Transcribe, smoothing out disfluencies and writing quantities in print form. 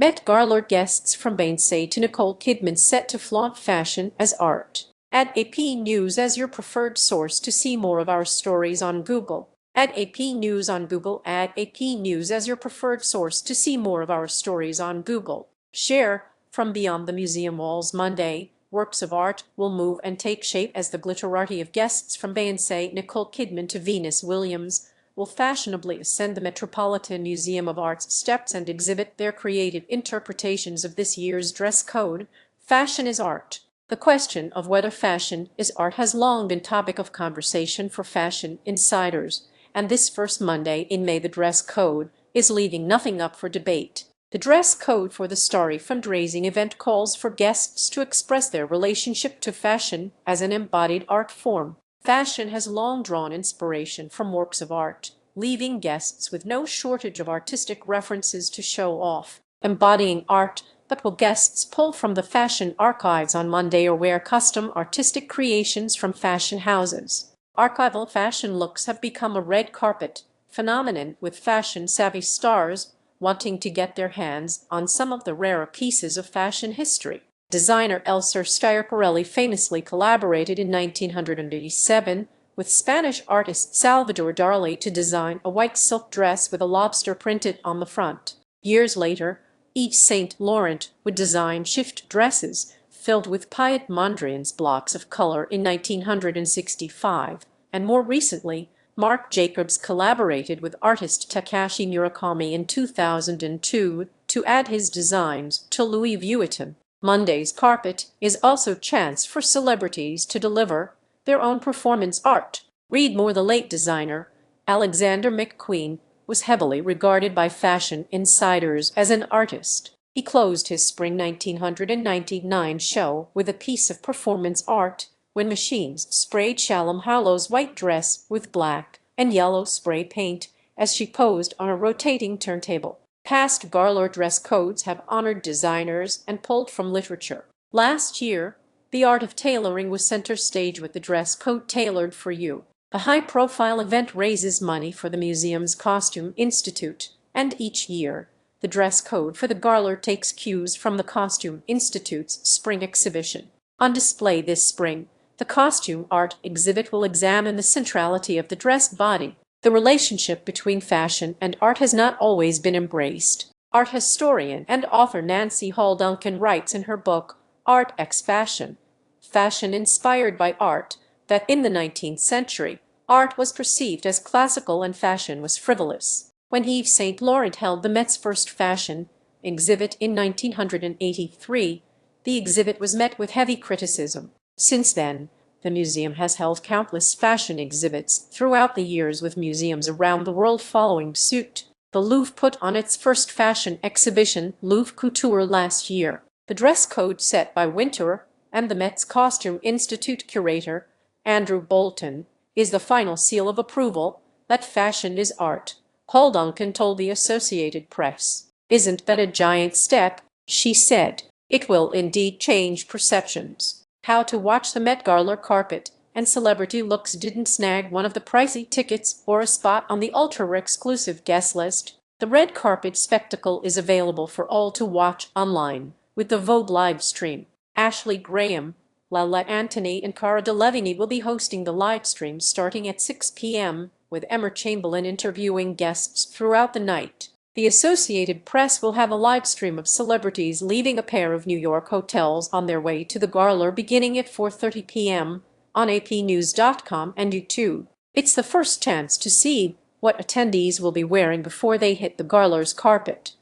Met Gala guests from Beyoncé to Nicole Kidman set to flaunt fashion as art. Add AP News as your preferred source to see more of our stories on Google. Add AP News on Google. Add AP News as your preferred source to see more of our stories on Google. Share from beyond the museum walls Monday. Works of art will move and take shape as the glitterati of guests from Beyoncé, Nicole Kidman to Venus Williams will fashionably ascend the Metropolitan Museum of Art's steps and exhibit their creative interpretations of this year's dress code. Fashion is art. The question of whether fashion is art has long been topic of conversation for fashion insiders, and this first Monday in May the dress code is leaving nothing up for debate. The dress code for the Starry fundraising event calls for guests to express their relationship to fashion as an embodied art form. Fashion has long drawn inspiration from works of art, leaving guests with no shortage of artistic references to show off. Embodying art, but will guests pull from the fashion archives on Monday or wear custom artistic creations from fashion houses? Archival fashion looks have become a red carpet phenomenon, with fashion-savvy stars wanting to get their hands on some of the rarer pieces of fashion history. Designer Elsa Schiaparelli famously collaborated in 1987 with Spanish artist Salvador Dali to design a white silk dress with a lobster printed on the front. Years later, Yves Saint Laurent would design shift dresses filled with Piet Mondrian's blocks of color in 1965, and more recently, Marc Jacobs collaborated with artist Takashi Murakami in 2002 to add his designs to Louis Vuitton. Monday's carpet is also a chance for celebrities to deliver their own performance art. Read more. The late designer, Alexander McQueen, was heavily regarded by fashion insiders as an artist. He closed his spring 1999 show with a piece of performance art when machines sprayed Shalom Hallow's white dress with black and yellow spray paint as she posed on a rotating turntable. Past Gala dress codes have honored designers and pulled from literature. Last year, the art of tailoring was center stage with the dress code Tailored for You. The high-profile event raises money for the museum's Costume Institute, and each year, the dress code for the Gala takes cues from the Costume Institute's spring exhibition. On display this spring, the costume art exhibit will examine the centrality of the dress body. The relationship between fashion and art has not always been embraced. Art historian and author Nancy Hall Duncan writes in her book, Art X Fashion, Fashion Inspired by Art, that in the 19th century, art was perceived as classical and fashion was frivolous. When Yves Saint Laurent held the Met's first fashion exhibit in 1983, the exhibit was met with heavy criticism. Since then, the museum has held countless fashion exhibits throughout the years, with museums around the world following suit. The Louvre put on its first fashion exhibition, Louvre Couture, last year. The dress code set by Winter and the Met's Costume Institute curator, Andrew Bolton, is the final seal of approval that fashion is art. Hall Duncan told the Associated Press. "Isn't that a giant step?" she said. "It will indeed change perceptions." How to watch the Met Gala carpet and celebrity looks. Didn't snag one of the pricey tickets or a spot on the ultra-exclusive guest list? The red carpet spectacle is available for all to watch online with the Vogue live stream. Ashley Graham, Lala Anthony and Cara Delevingne will be hosting the live stream starting at 6 p.m., with Emma Chamberlain interviewing guests throughout the night. The Associated Press will have a live stream of celebrities leaving a pair of New York hotels on their way to the Gala beginning at 4:30 p.m. on apnews.com and YouTube. It's the first chance to see what attendees will be wearing before they hit the Gala's carpet.